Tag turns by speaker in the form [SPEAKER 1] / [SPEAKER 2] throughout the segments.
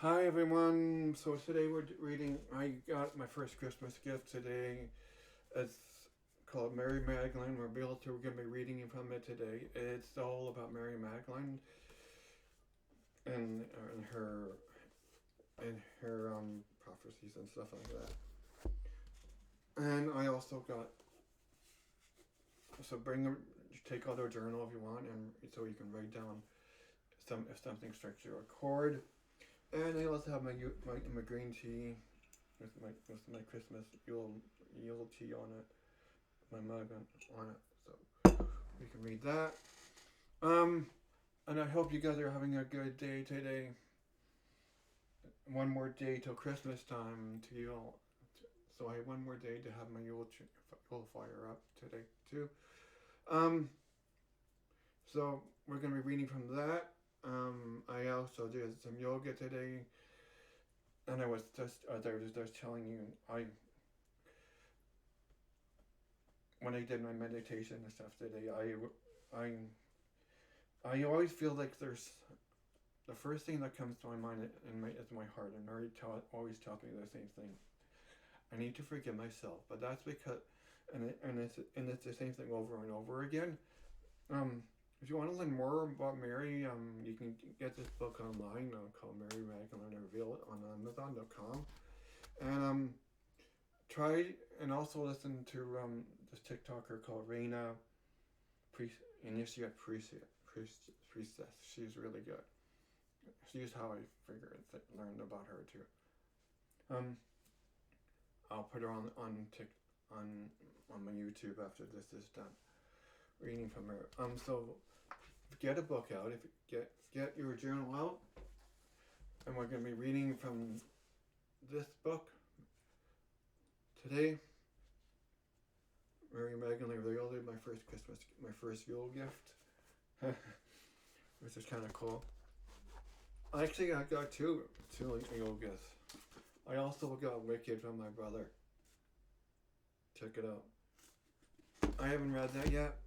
[SPEAKER 1] Hi everyone. So today we're reading. I got my first Christmas gift today. It's called Mary Magdalene. We're going to be reading from it today. It's all about Mary Magdalene and her prophecies and stuff like that. And I also got take out a journal if you want, and so you can write down if something strikes your chord. And I also have my green tea with my Christmas Yule tea on it, my mug on it, so we can read that. Um, and I hope you guys are having a good day today. One more day till Christmas time to Yule, so I have one more day to have my Yule fire up today too. Um, so we're gonna be reading from that. I also did some yoga today, and I was just telling you I when I did my meditation and stuff today, I always feel like there's the first thing that comes to my mind is my heart, and always tells me the same thing. I need to forgive myself, but that's because and it's the same thing over and over again. Um, if you want to learn more about Mary, you can get this book online called Mary Magdalene Revealed on Amazon.com, and try and also listen to this TikToker called Reina Priest, Initiate Priestess. She's really good. She's how I learned about her too. Um, I'll put her on on my YouTube after this is done. Reading from her. So get a book out. If you get your journal out, and we're gonna be reading from this book today. Mary Magdalene Revealed, my first Yule gift, which is kind of cool. Actually, I got two Yule gifts. I also got Wicked from my brother. Check it out. I haven't read that yet.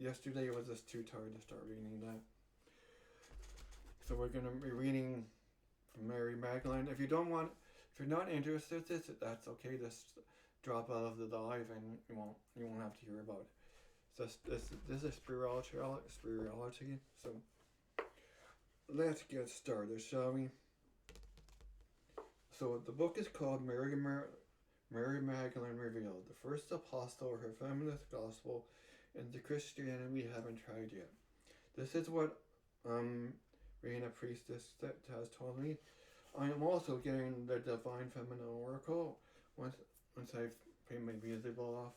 [SPEAKER 1] Yesterday was just too tired to start reading that. So we're gonna be reading from Mary Magdalene. If you're not interested in this, that's okay. Just drop out of the live, and you won't have to hear about it. So this is spirituality. So let's get started, shall we? So the book is called Mary Magdalene Revealed, the first apostle of her feminist gospel into Christianity we haven't tried yet. This is what Reina Priestess has told me. I am also getting the Divine Feminine Oracle. Once I've paid my Visible off,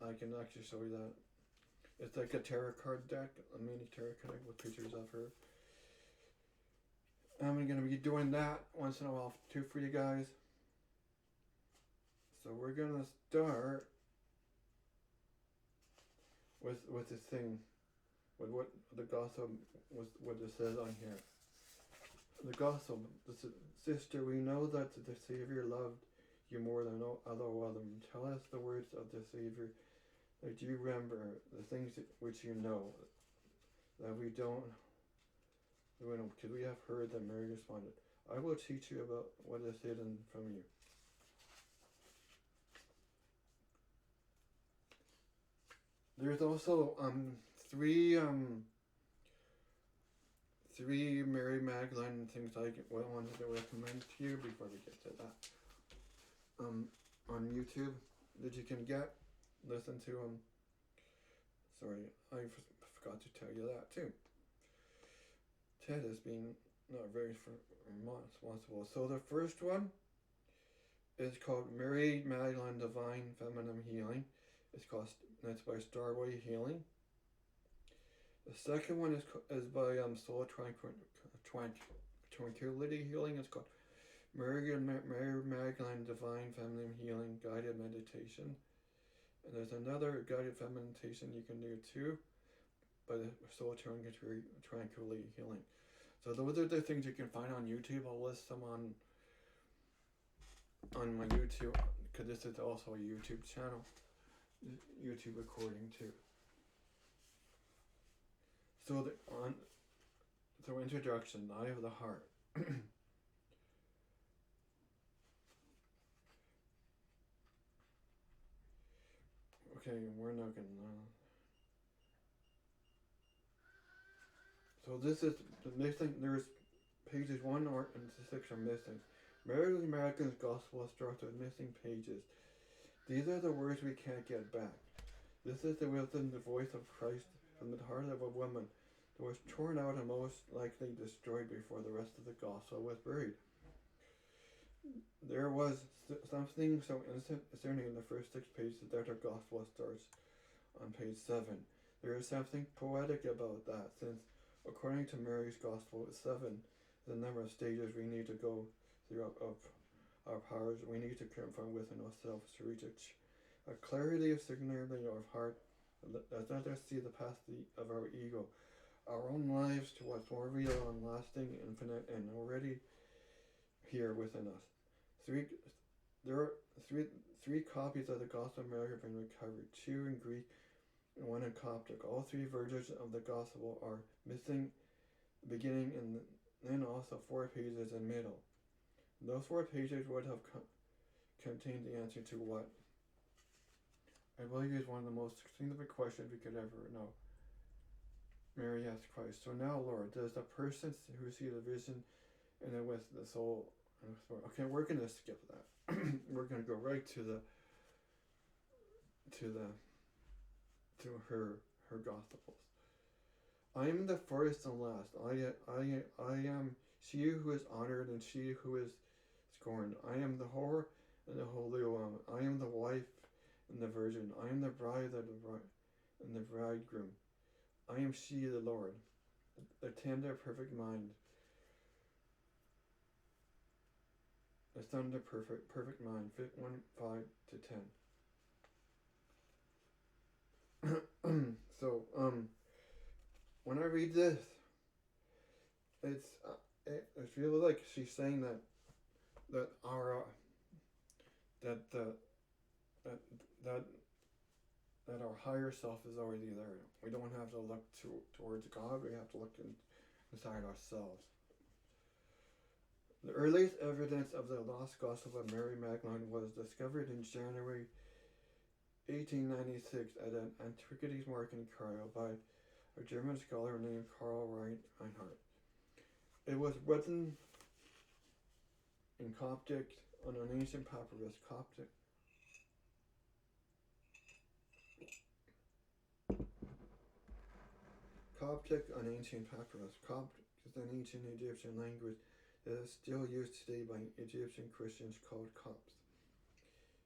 [SPEAKER 1] I can actually show you that. It's like a tarot card deck, a mini tarot card with pictures of her. I'm going to be doing that once in a while too for you guys. So we're going to start with this thing, with what the gospel was, what it says on here. The gospel, sister, we know that the Savior loved you more than no other woman. Tell us the words of the Savior that you remember, the things which you know, that we don't. Could we have heard that Mary responded, I will teach you about what is hidden from you. There's also three Mary Magdalene things I wanted to recommend to you before we get to that. On YouTube that you can listen to Sorry, I forgot to tell you that too. Ted has been not very responsible. So the first one is called Mary Magdalene Divine Feminine Healing. It's by Starboy Healing. The second one is by Soul Tranquility Healing. It's called Mary Magdalene Divine Feminine Healing Guided Meditation. And there's another guided feminine meditation you can do too, by the Soul Tranquility Healing. So those are the things you can find on YouTube. I'll list them on my YouTube, because this is also a YouTube channel, YouTube recording too. So So introduction, eye of the heart. Okay, we're not gonna. So this is the missing. There's pages 1 and 6 are missing. Mary Magdalene's gospel is struck with missing pages. These are the words we can't get back. This is the wisdom, the voice of Christ from the heart of a woman that was torn out and most likely destroyed before the rest of the gospel was buried. There was something so concerning in the first 6 pages that our gospel starts on page 7. There is something poetic about that, since according to Mary's gospel, 7 is the number of stages we need to go through of our powers. We need to confront within ourselves to reach a clarity of signaling of heart that not just see the past of our ego, our own lives to what's more real and lasting, infinite, and already here within us. There are three copies of the Gospel of Mary have been recovered, 2 in Greek and 1 in Coptic. All 3 versions of the Gospel are missing the beginning and then also 4 pages in the middle. Those 4 pages would have contained the answer to what I believe is one of the most significant questions we could ever know. Mary asked Christ, "So now, Lord, does the person who sees the vision and then with the soul..." Okay, we're gonna skip that. We're gonna go right to her gospels. I am the first and last. I am she who is honored and she who is scorned. I am the whore and the holy one. I am the wife and the virgin. I am the bride and the bridegroom. I am she, the Lord, the tender, perfect mind, the son of the perfect mind. Fit 1:5-10. So, when I read this, it feels like she's saying that our higher self is already there. We don't have to look towards God. We have to look inside ourselves. The earliest evidence of the lost gospel of Mary Magdalene was discovered in January 1896 at an antiquities market in Cairo by a German scholar named Karl Reinhardt. It was written in Coptic on an ancient papyrus. Coptic on ancient papyrus. Coptic is an ancient Egyptian language that is still used today by Egyptian Christians called Copts.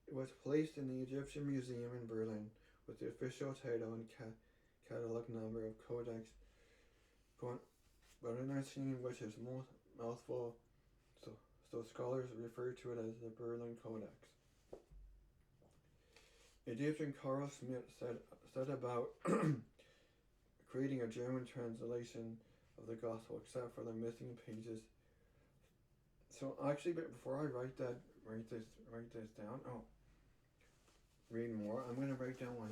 [SPEAKER 1] It was placed in the Egyptian Museum in Berlin with the official title and catalog number of Codex, but in which is mouthful, so scholars refer to it as the Berlin Codex. Egyptian Carl Schmidt said about creating a German translation of the Gospel, except for the missing pages. So actually, before I write this down. Read more. I'm gonna write down what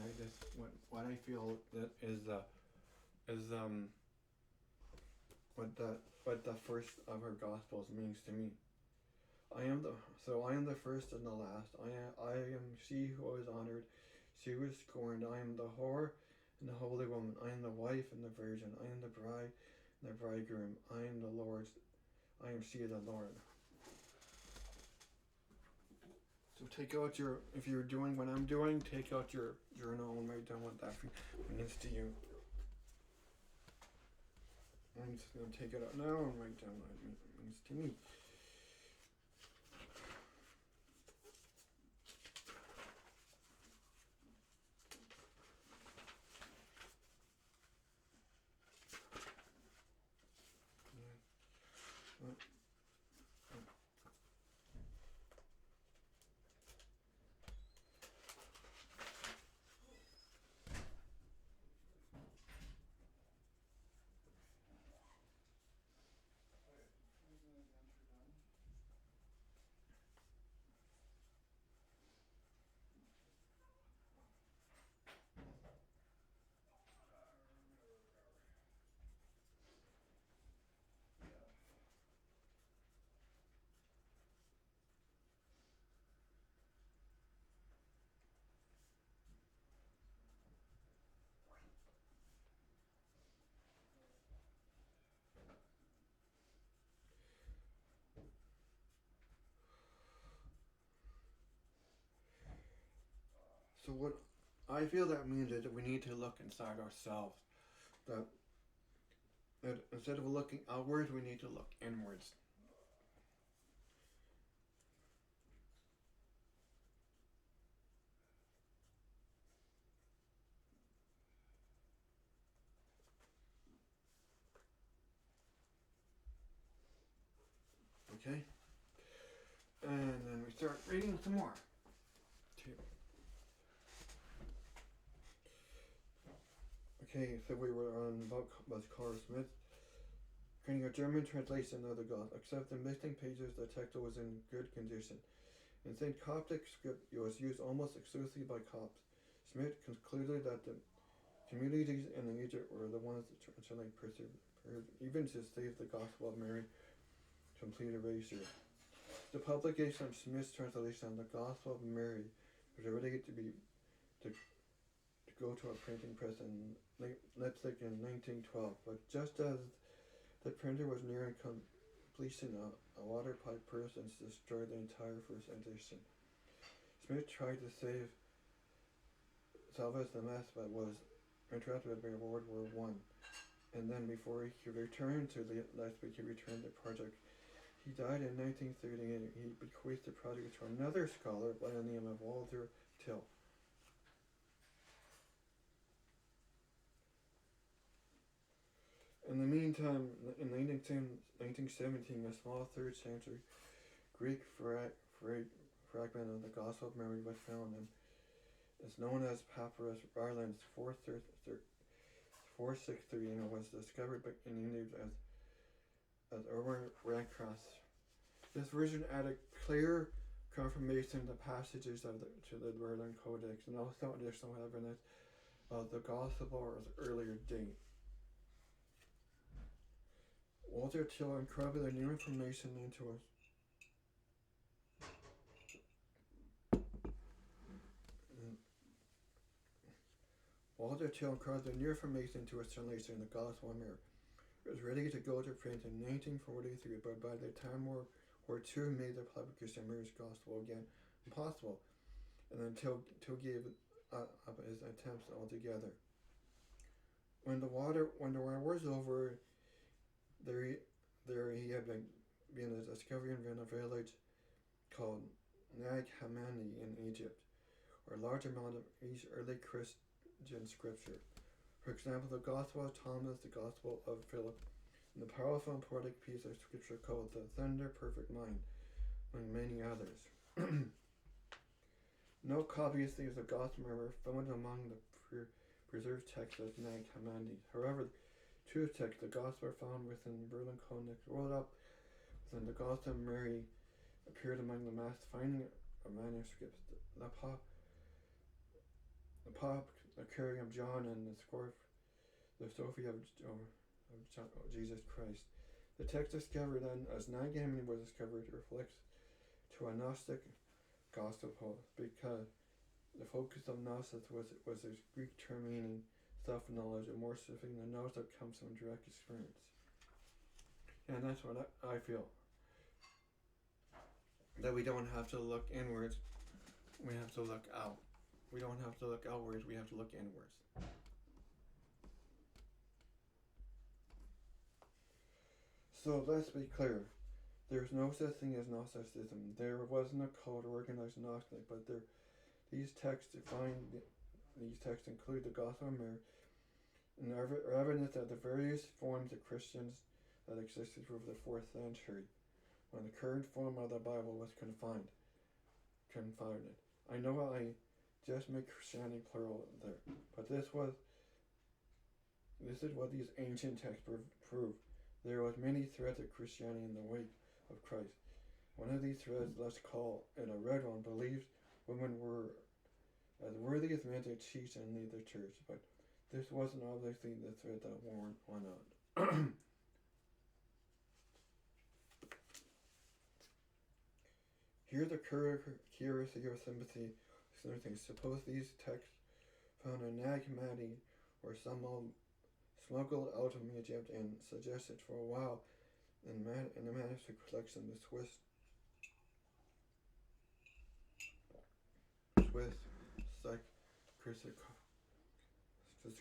[SPEAKER 1] I feel that is what the first of her Gospels means to me. I am the first and the last. I am she who is honored, she who is scorned. I am the whore and the holy woman. I am the wife and the virgin. I am the bride and the bridegroom. I am the Lord's. I am she, the Lord. So take out if you're doing what I'm doing, take out your journal and write down what that means to you. I'm just going to take it out now and write down what it means to me. So what I feel that means is that we need to look inside ourselves. That instead of looking outwards, we need to look inwards. Okay? And then we start reading some more. Okay, so we were on about Carl Smith. Creating a German translation of the Gospel. Except the missing pages, the text was in good condition. In St. Coptic script, it was used almost exclusively by Copts. Smith concluded that the communities in Egypt were the ones that traditionally preserved, even to save the Gospel of Mary complete erasure. The publication of Smith's translation of the Gospel of Mary was ready to go to a printing press in Leipzig in 1912, but just as the printer was nearing completion, a water pipe burst and destroyed the entire first edition. Smith tried to salvage the mess, but was interrupted by World War I. And then before he could return to Leipzig, he returned the project. He died in 1930 and he bequeathed the project to another scholar by the name of Walter Till. In the meantime, in 1917, a small 3rd century Greek fragment of the Gospel of Mary was found, and is known as Papyrus Ireland's 463, and it was discovered in England as Irwin Redcross. This version added clear confirmation to passages to the Berlin Codex, and also additional evidence of the Gospel's earlier date. Walter Till incorporated new information into us. Walter Till incorporated new information into his translation of the Gospel of Mary. It was ready to go to print in 1943, but by the time World War II made the publication of Mary's Gospel again impossible, and then Till gave up his attempts altogether. When the war was over, there he had been a discovery in a village called Nag Hammadi in Egypt, where a large amount of early Christian scripture. For example, the Gospel of Thomas, the Gospel of Philip, and the powerful and poetic piece of scripture called the Thunder Perfect Mind, among many others. No copies of the Gospel were found among the preserved texts of Nag Hammadi. However, two texts, the Gospel found within the Berlin Codex, rolled up within the Gospel of Mary, appeared among the mass finding of manuscripts. The Carrying of John and the Sophie of Jesus Christ. The text discovered then as Nag Hammadi was discovered reflects to a Gnostic gospel, because the focus of Gnosis was its Greek term meaning self-knowledge, and more specifically the knowledge that comes from direct experience. And that's what I feel. That we don't have to look inwards, we have to look out. We don't have to look outwards, we have to look inwards. So let's be clear. There's no such thing as Gnosticism. There wasn't a cult or organized Gnostic, but these texts include the Gospel of Mary and evidence that the various forms of Christians that existed over the 4th century, when the current form of the Bible was confounded. I know I just make Christianity plural there, but this is what these ancient texts prove. There was many threads of Christianity in the wake of Christ. One of these threads, let's call it a red one, believed women were as worthy as men to teach and lead the church, but this wasn't obviously the thread that went on. Here's a curiosity or sympathy. Suppose these texts found in Nag Hammadi or somehow smuggled out of Egypt and suggested for a while in the manuscript collection the Swiss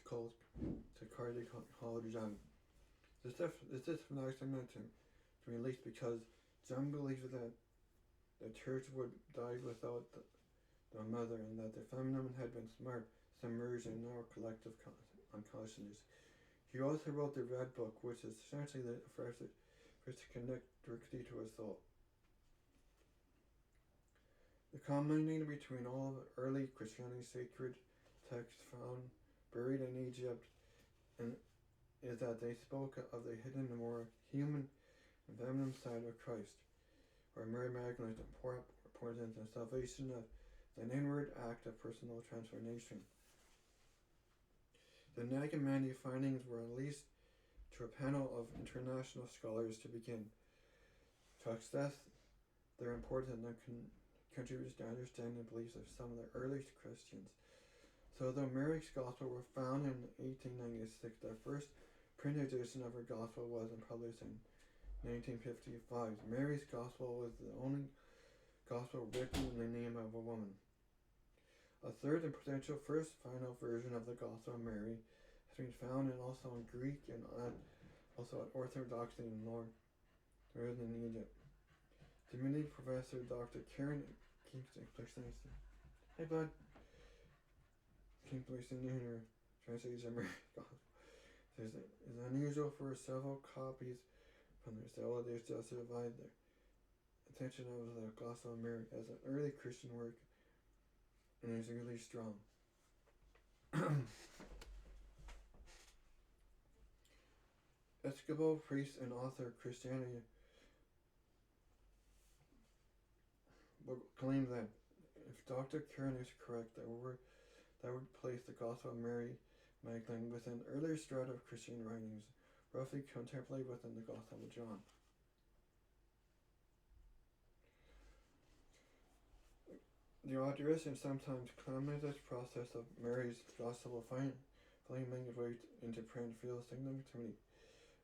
[SPEAKER 1] called to cardiac John. This is meant to be released because John believes that the church would die without the mother, and that the feminine had been submerged in our collective unconsciousness. He also wrote the Red Book, which is essentially the first to connect directly to his soul. The combination between all of early Christianity sacred texts found buried in Egypt and is that they spoke of the hidden, more human and feminine side of Christ, where Mary Magdalene's importance in salvation of an inward act of personal transformation. The Nag-Hammadi findings were released to a panel of international scholars to begin to assess their importance and contributes to understand the beliefs of some of the earliest Christians. So though Mary's Gospel was found in 1896, the first printed edition of her Gospel was published in 1955. Mary's Gospel was the only Gospel written in the name of a woman. A third and potential first final version of the Gospel of Mary has been found and also in Greek and also at Orthodox in Northern Egypt. Divinity Professor Dr. Karen Kingston, hey bud, Kingston in her translation of Mary's Gospel says it is unusual for several copies from their cell just to divide the attention of the Gospel of Mary as an early Christian work, and is really strong. Episcopal priest and author of Christianity claimed that if Dr. Karen is correct, that would place the Gospel of Mary Magdalene within earlier strata of Christian writings, roughly contemporary within the Gospel of John. The authors and sometimes claim this process of Mary's Gospel finally making its way into print feels significantly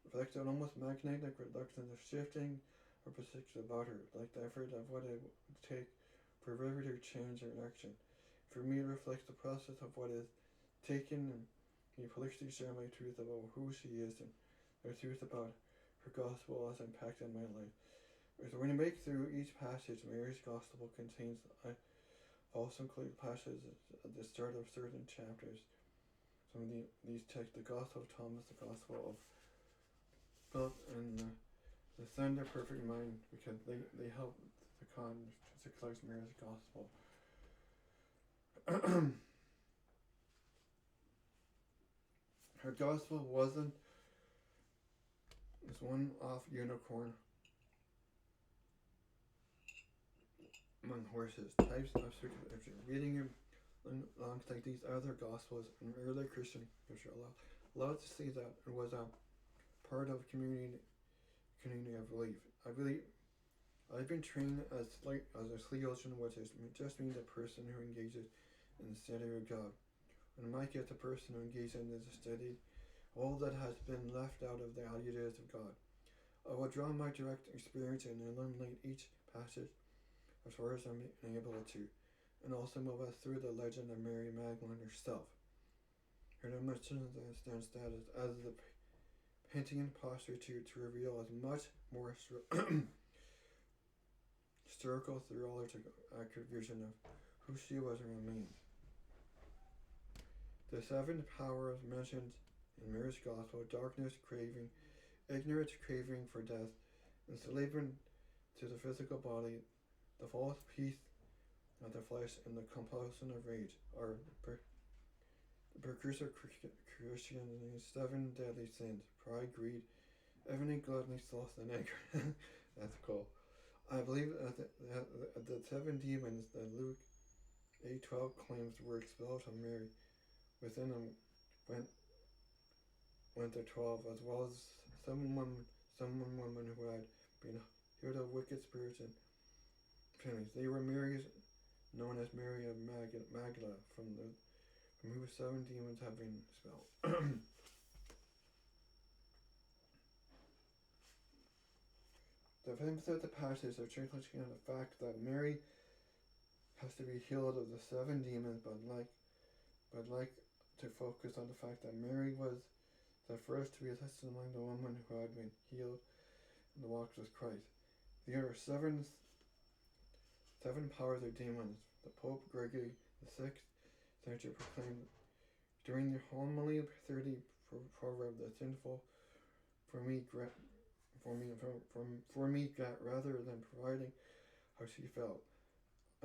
[SPEAKER 1] reflects an almost magnetic reluctance of shifting or perception about her, like the effort of what it would take for a river to change her action. For me, it reflects the process of what is taken and the politically share my truth about who she is and the truth about her gospel has impacted my life. So when you make through each passage, Mary's Gospel contains also include passages at the start of certain chapters. Some of these texts, the Gospel of Thomas, the Gospel of Philip, and the Son of Perfect Mind, because they help the contextualize Mary's Gospel. Her Gospel wasn't this one-off unicorn among horses. Types of scripture. Reading alongside these other Gospels in early Christian scripture allowed to see that it was a part of community of belief. I've been trained as a theologian, which just means a person who engages in the study of God. And Mike is a person who engages in the study all that has been left out of the ideas of God. I will draw my direct experience and illuminate each passage as far as I'm able to, and also move us through the legend of Mary Magdalene herself. Her dimensions and status as the painting posture to reveal as much more historical theological accurate vision of who she was and remains. The seven powers mentioned in Mary's Gospel: darkness, craving, ignorance, craving for death, enslavement to the physical body, the false peace of the flesh, and the compulsion of rage are the precursor Christianity's seven deadly sins: pride, greed, envy, gluttony, sloth, and anger. That's cool. I believe that the seven demons that Luke 8:12 claims were expelled from Mary within them went to 12, as well as some women who had been healed of wicked spirits and pennies. They were Marys, known as Mary of Magdala, from whose seven demons have been expelled. The emphasis of the passage are challenging on the fact that Mary has to be healed of the seven demons, but like but I'd like to focus on the fact that Mary was the first to be listed among the women who had been healed and walked with Christ. There are seven powers or demons. The Pope Gregory VI century proclaimed during the homily 30 proverb the sinful for me rather than providing how she felt.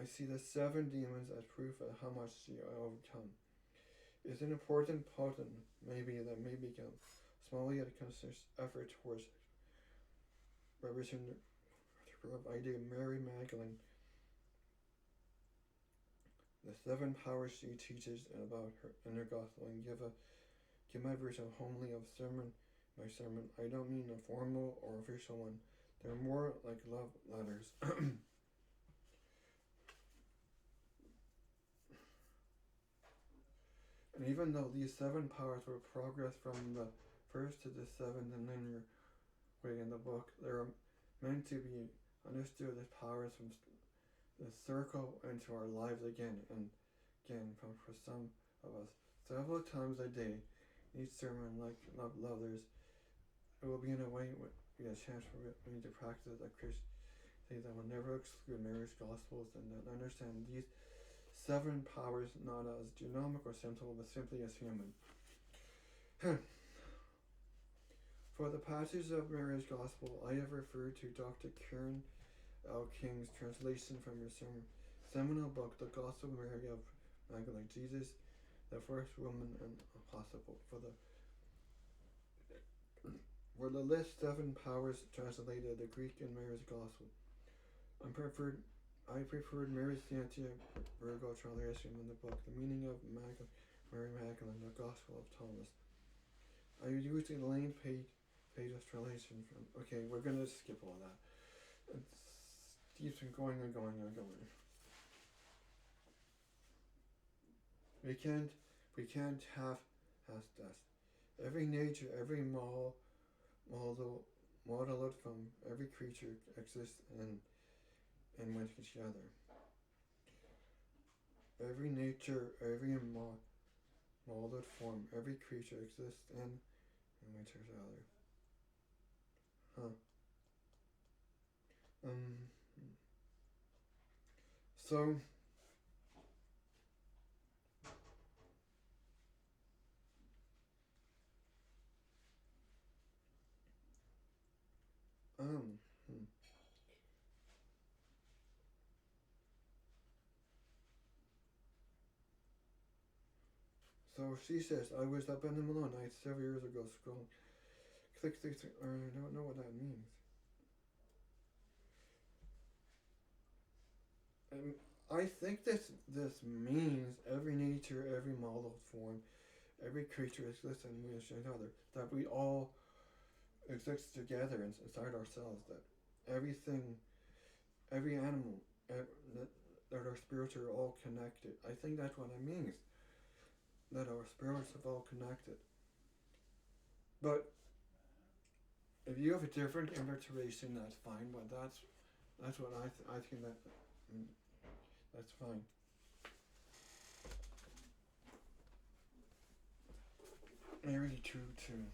[SPEAKER 1] I see the seven demons as proof of how much she overcome. It's an important pattern, maybe that may become small yet conscious effort towards revision of idea of Mary Magdalene. The seven powers she teaches about her in her gospel, and give my version homily of my sermon. I don't mean a formal or official one. They're more like love letters. And even though these seven powers were progress from the first to the seventh in linear way in the book, they are meant to be understood as powers from the circle into our lives again and again for some of us several times a day. Each sermon, like love letters, it will be in a way be a chance for me to practice a Christian that will never exclude Mary's Gospels and that understand these seven powers not as genomic or simple, but simply as human. For the passage of Mary's Gospel, I have referred to Dr. Karen L. King's translation from her seminal book, The Gospel of Mary of Magdalene, Jesus, the first woman and apostle. For the list seven powers translated the Greek in Mary's Gospel. I preferred Mary's Santiago translation in the book, The Meaning of Mary Magdalene, the Gospel of Thomas. I used a lane pages translation from. Okay, we're gonna skip all that. It keeps on going and going and going. We can't have death. Every nature, every model from every creature exists and with each other. Every nature, every molded form, every creature exists in with each other. So So she says, I was up in the middle of the night several years ago scrolling. Click, I don't know what that means. I think this means every nature, every model form, every creature exists in each other. That we all exist together inside ourselves. That everything, every animal, that our spirits are all connected. I think that's what it means. That our spirits are all connected. But if you have a different interpretation, that's fine. But that's what I think that that's fine. Very true too.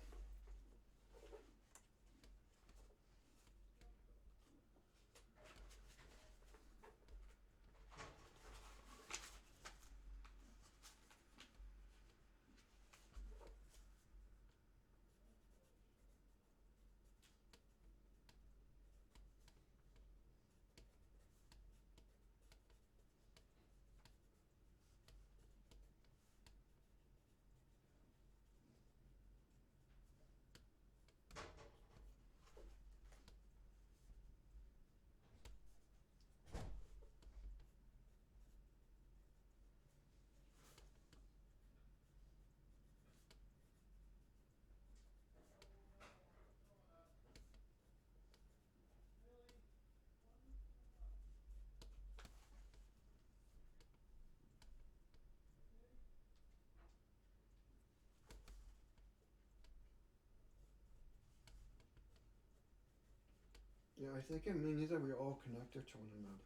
[SPEAKER 1] Yeah, I think it means that we're all connected to one another.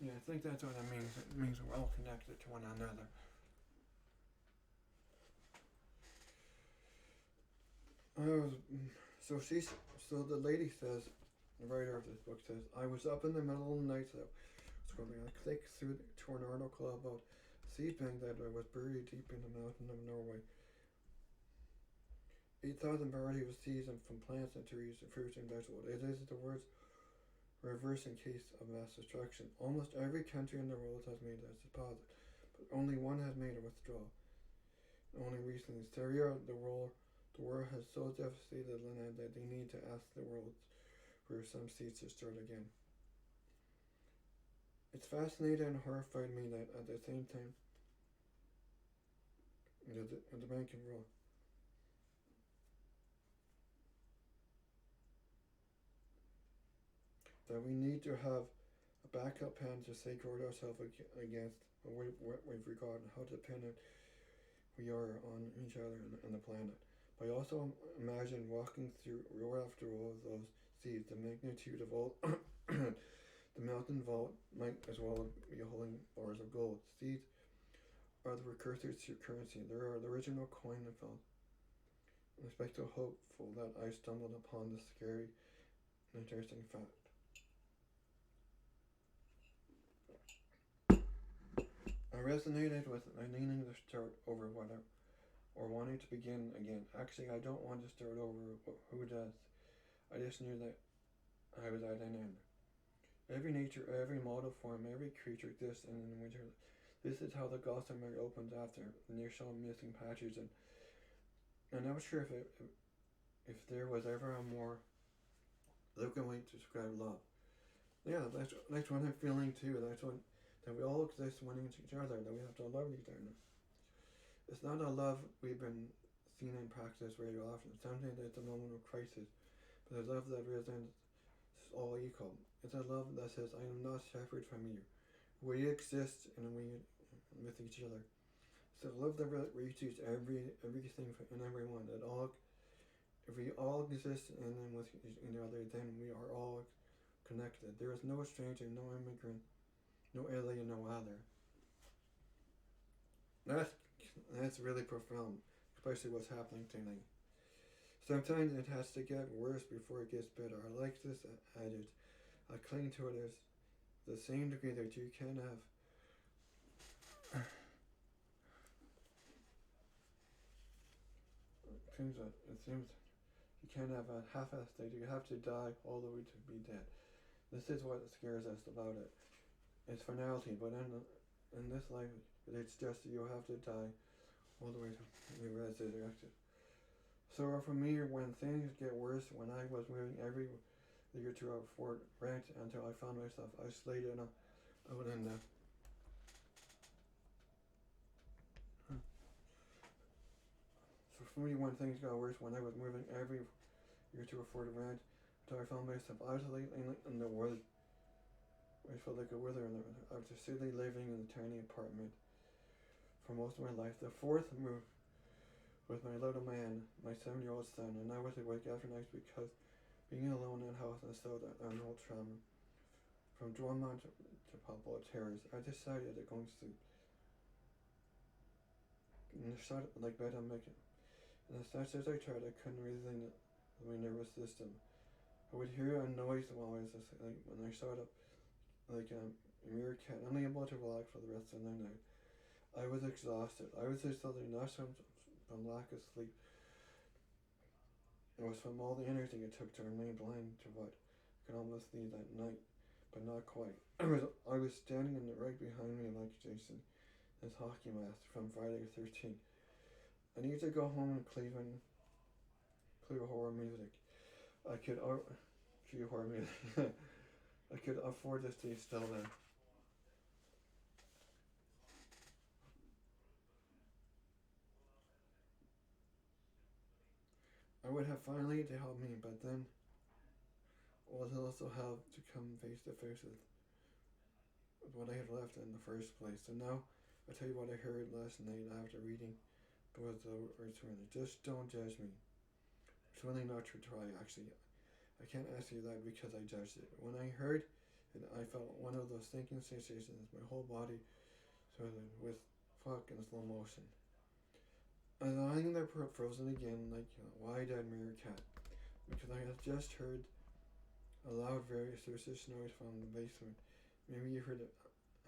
[SPEAKER 1] Yeah, I think that's what it means. It means we're all connected to one another. I was, so the lady says, the writer of this book says, I was up in the middle of the night, so scrolling. I clicked through to an article about seed bank that was buried deep in the mountain of Norway. 8,000 varieties of seeds from plants and trees, fruits and vegetables. It is the world's reverse in case of mass destruction. Almost every country in the world has made a deposit, but only one has made a withdrawal. Only recently, Syria, the war has so devastated the land that they need to ask the world for some seeds to start again. It's fascinated and horrified me that at the same time, the banking rule. That we need to have a backup plan to safeguard ourselves against what we've regarded how dependent we are on each other and the planet. But I also imagine walking through row after row of those seeds, the magnitude of all the mountain vault might as well be holding bars of gold. Seeds are the precursors to currency. They are the original coin and felt. I'm especially hopeful that I stumbled upon this scary and interesting fact. I resonated with my needing to start over whatever or wanting to begin again. Actually, I don't want to start over. Who does? I just knew that I was at an end. Every nature, every model form, every creature exists in the winter. This is how the Gossamer opens after the initial missing patches, and I'm not sure if there was ever a more eloquent way to describe love. Yeah, that's what I'm feeling too. That's what that we all exist wanting each other. That we have to love each other. It's not a love we've been seen in practice very often. Sometimes it's a moment of crisis, but a love that represents all equal. It's a love that says, I am not separate from you. We exist and we with each other. It's a love that reaches everything and everyone. It all, if we all exist in and with each other, then we are all connected. There is no stranger, no immigrant, no alien, no other. That's that's really profound, especially what's happening tonight. Sometimes it has to get worse before it gets better. I like this adage. I cling to it as the same degree that you can have. It seems you can't have a half-assed state. You have to die all the way to be dead. This is what scares us about it. It's finality, but in this life, it's just you have to die all the way to be resurrected. So for me, when things get worse, when I was moving every year to a Fort Ranch until I found myself isolated out in the so for me, when things got worse, when I was moving every year to a Fort Ranch until I found myself isolated in the woods, I felt like a wither after silly living in a tiny apartment for most of my life. The fourth move with my little man, my 7-year-old son, and I was awake after nights because being alone in the house and still an old trauma from Drummond to Pablo Terrace, I decided to go to sleep. And I started like bed I'm making. And as fast as I tried, I couldn't reason my nervous system. I would hear a noise while I was asleep, when I started like a meerkat, unable to relax for the rest of the night. I was exhausted. I was exhausted not from lack of sleep. It was from all the energy it took to remain blind to what I could almost see that night, but not quite. I was standing right behind me like Jason, his hockey mask from Friday the 13th. I need to go home and clear horror music. I could cue horror music. I could afford to stay still then. I would have finally to help me, but then was also have to come face to face with what I had left in the first place. So now I'll tell you what I heard last night after reading both the words. Just don't judge me. It's really not to try, actually. I can't ask you that because I judged it. When I heard it, I felt one of those thinking sensations. My whole body swelling with fuck in slow motion. I'm lying there frozen again like a wide-eyed meerkat because I had just heard a loud, very suspicious noise from the basement. Maybe you heard it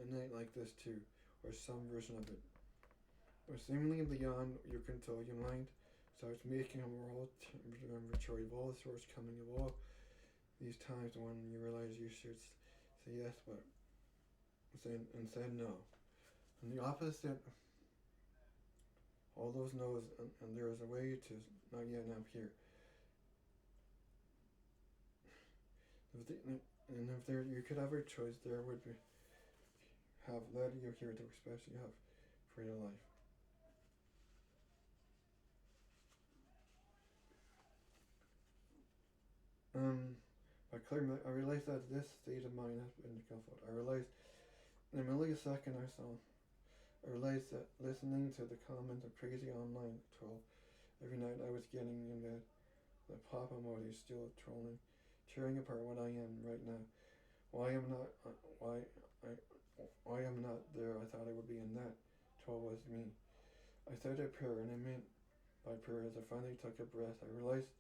[SPEAKER 1] a night like this too, or some version of it. But seemingly beyond your control, your mind starts making a world inventory of all the sorts coming of all these times when you realize you should say yes, but said no. And the opposite, all those no's, and there is a way to not yet up here. If there you could have a choice, there would be have led you here to express you have for your life. By clear, I realized that this state of mind has been difficult. I realized in a millisecond I realized that listening to the comments of crazy online troll every night I was getting in bed, the pop emoji still trolling, tearing apart what I am right now. Why I'm not, I, why I'm not there. I thought I would be in that. Troll was me. I said a prayer, and I meant by prayer as I finally took a breath. I realized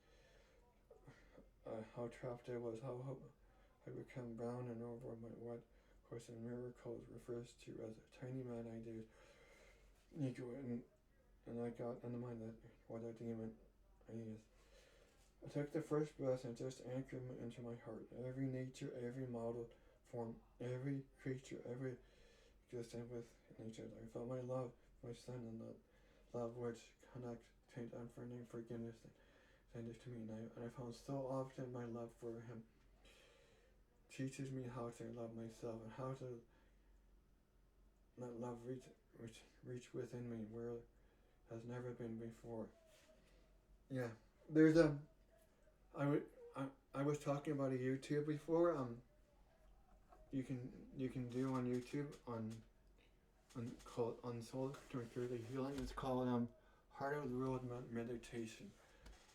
[SPEAKER 1] how trapped I was, how I become brown and over by what Course in Miracles refers to as a tiny man I did. And I got in the mind that what a demon I is. I took the first breath and just anchored into my heart. Every nature, every model, form, every creature, every existence with nature. I felt my love, my son, and the love which connects, taint, unfurling forgiveness and send it to me. And I found so often my love for him teaches me how to love myself and how to let love reach within me where it has never been before. Yeah, there's I would I was talking about a YouTube before. You can do on YouTube on soul through the healing. It's called Heart of the World Meditation.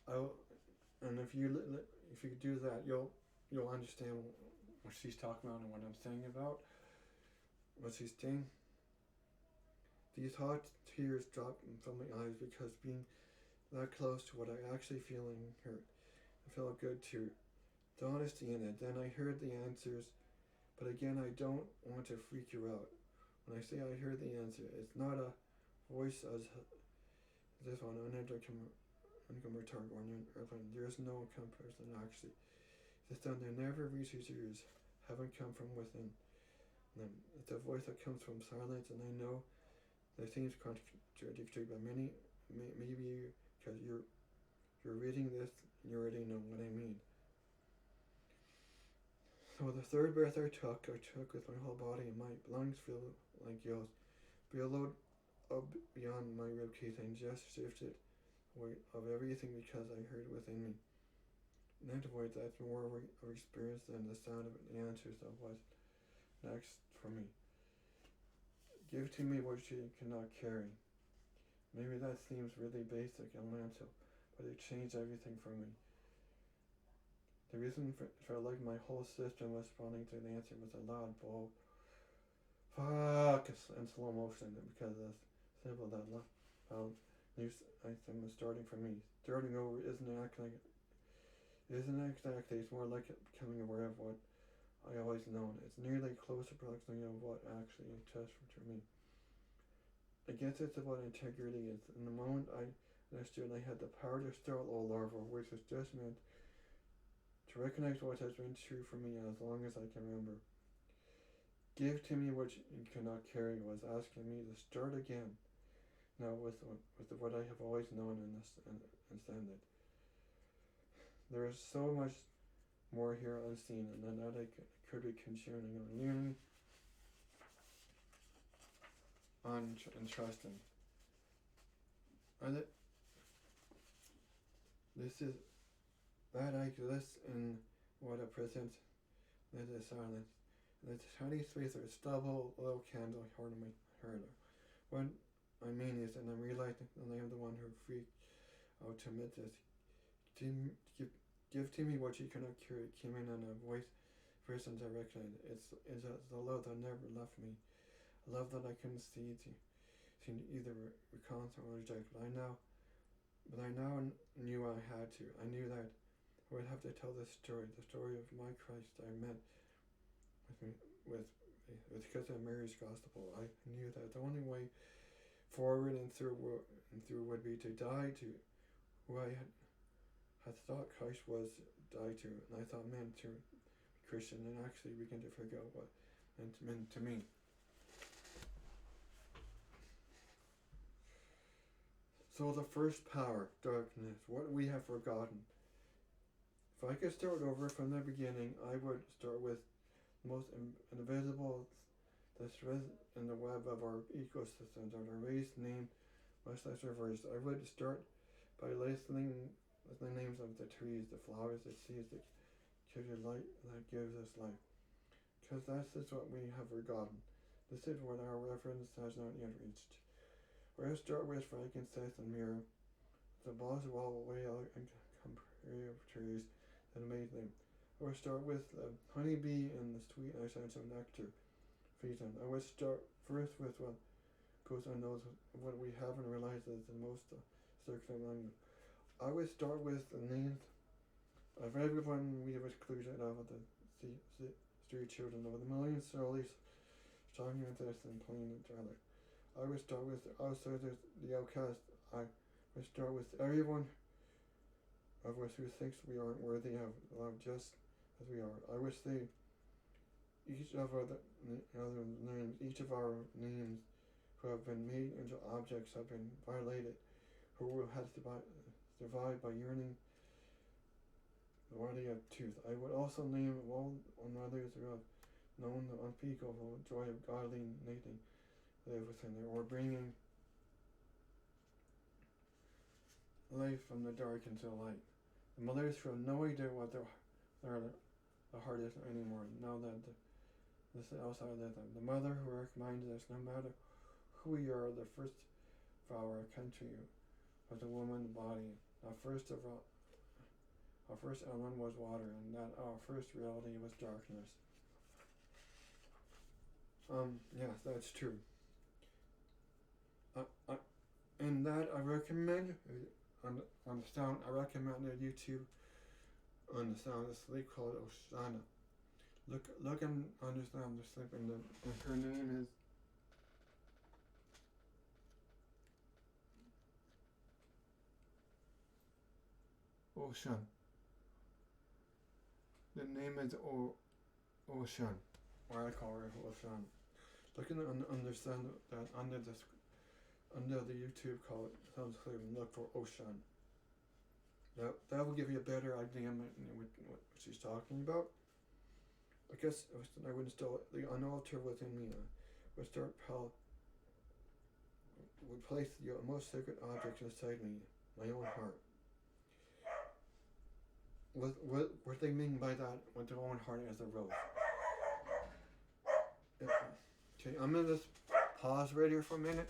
[SPEAKER 1] And if you do that, you'll understand what she's talking about and what I'm saying about what she's saying. These hot tears dropped from my eyes because being that close to what I actually feel and hurt, it felt good too. The honesty in it. Then I heard the answers, but again, I don't want to freak you out. When I say I heard the answer, it's not a voice as this one, retard or an airplane. There's no comparison actually. The sound that never reaches yours haven't come from within them. It's a voice that comes from silence, and I know that seems contradictory, but maybe because you're reading this, you already know what I mean. So the third breath I took with my whole body, and my lungs feel like gills, billowed up beyond my ribcage and just shifted weight of everything because I heard within me. That voice, that's more of experience than the sound of the answers of what's next for me. Give to me what you cannot carry. Maybe that seems really basic and elemental, but it changed everything for me. The reason felt like my whole system was responding to the answer was a loud bold fuck in slow motion because of the symbol that new item was starting for me. Starting over isn't exactly, it's more like becoming aware of what I always known. It's nearly close approximately of what actually exists for me. I guess it's about integrity. It's in the moment I understood I had the power to start all over, which was just meant to recognize what has been true for me as long as I can remember. Give to me what you cannot carry was asking me to start again. Now with what I have always known and ascended. There is so much more here unseen, and that I could be consuming on learning on and trusting. And this is that I exist in what it presents. That is silence. The tiny space of stubble, little candle holding my heart. What I mean is, and I'm realizing that I am the one who freaked out to admit this. Give to me what you cannot cure. It came in on a voice and direction. It's a love that never left me. A love that I couldn't seem to either reconcile or reject. But I now knew I had to. I knew that I would have to tell this story, the story of my Christ I met with me with because of Mary's gospel. I knew that the only way forward and through would be to die to who I had thought Christ was die to, and I thought meant to be Christian, and actually begin to forget what it meant to me. So the first power, darkness, what we have forgotten. If I could start over from the beginning, I would start with the most invisible thread in the web of our ecosystems, of our race, name, much less reversed. I would start by listening the names of the trees, the flowers, the seas that give you light, that gives us life. Because that's just what we have forgotten. This is what our reference has not yet reached. Where I start with frankincense and myrrh, the balls of all way out and comparative trees that made them. I would start with the honeybee and the sweet essence of nectar. I would start first with what goes unnoticed, what we haven't realized is the most circular language. I would start with the names of everyone we have excluded out of the street children, of the millions slowly starting with this and playing each other. I would start with the outsiders, the outcast. I would start with everyone of us who thinks we aren't worthy of love just as we are. I would say each of our names, each of our names who have been made into objects have been violated, who have survived by yearning the body of truth. I would also name all others who have known the unspeakable joy of godly nature live within there, or bringing life from the dark into light. The mothers who have no idea what the heart is anymore, now that this is outside of them. The mother who reminds us no matter who we are, the first flower, country, was a woman's body. Our first element was water, and that our first reality was darkness. Yes, that's true. And that I recommend on the sound. I recommend a YouTube on the sound of sleep called Oshana. Look and understand the sleep, and her name is Ocean. The name is Ocean, or I call her Ocean. Look and understand that under the YouTube call it sounds clear, and look for Ocean. That will give you a better idea what she's talking about. I guess I would install the unaltered within me. Would start would place the most sacred objects inside me, my own heart. What they mean by that with their own heart as a rose. Okay, I'm gonna just pause right here for a minute.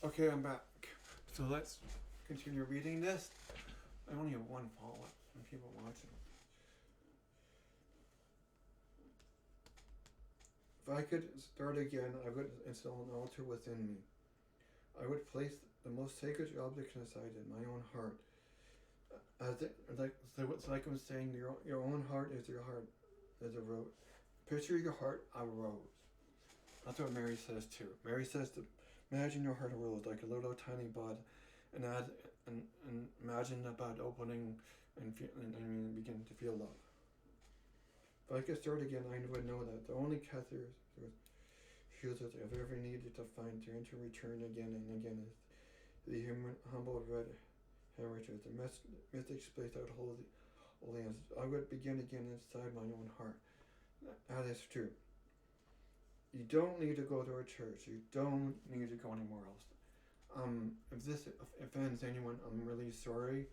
[SPEAKER 1] Okay, I'm back. So let's continue reading this. I only have one follow-up from people watching. If I could start again, I would install an altar within me. I would place the most sacred object inside in my own heart. As it, it's like I'm saying, your own heart is your heart, is a rose. Picture your heart a rose. That's what Mary says too. Mary says to imagine your heart a rose, like a little tiny bud, and imagine the bud opening and begin to feel love. If I could start again, I would know that the only catheters users I've ever needed to find to enter return again and again is the humble red heritage, the mystic space out holy lands. I would begin again inside my own heart. That is true. You don't need to go to a church. You don't need to go anywhere else. If this offends anyone, I'm really sorry.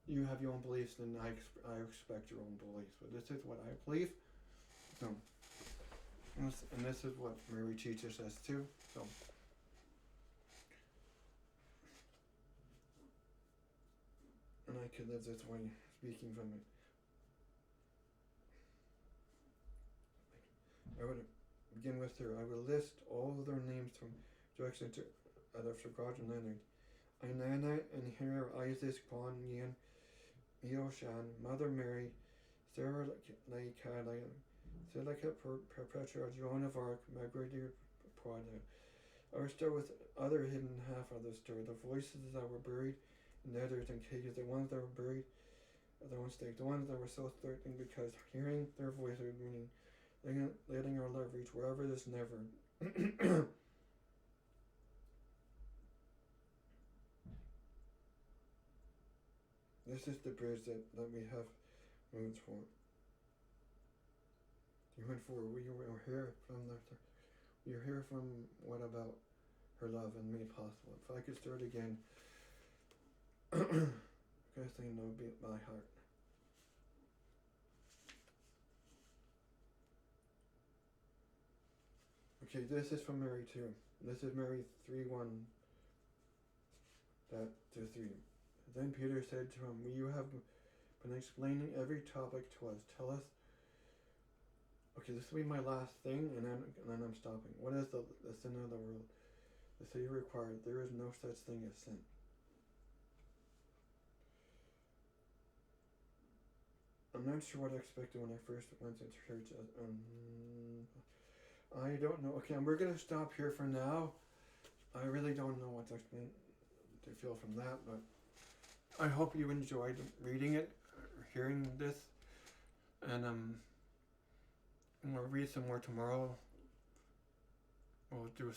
[SPEAKER 1] You have your own beliefs, and I expect your own beliefs. But this is what I believe. So, and this is what Mary teaches us too. So, and I could live this way, speaking from it. I would begin with her. I would list all of their names from Jackson to Adolf Roger Leonard. Inanna and Hera, Isaac, Bon, Ian, Eoshan, Mother Mary, Sarah Caroline, Silica Perpetua, Joan of Arc, Margaret Prada. I would start with other hidden half of the story, the voices that were buried in netters and cages, the ones that were buried at their own stake, the ones that were so threatening because hearing their voices meaning letting our love reach wherever this never. This is the bridge that we have moved for. You went for. We were here from you're here from what about her love and made possible. If I could start again, first thing that would be my heart. Okay, this is from Mary 2. This is Mary 3:1 to 3. Then Peter said to him, "You have been explaining every topic to us. Tell us." Okay, this will be my last thing, and then I'm stopping. What is the sin of the world? The Savior required. There is no such thing as sin. I'm not sure what I expected when I first went to church. I don't know. Okay, we're gonna stop here for now. I really don't know what to feel from that, but I hope you enjoyed reading it, hearing this, and we'll read some more tomorrow. We'll do a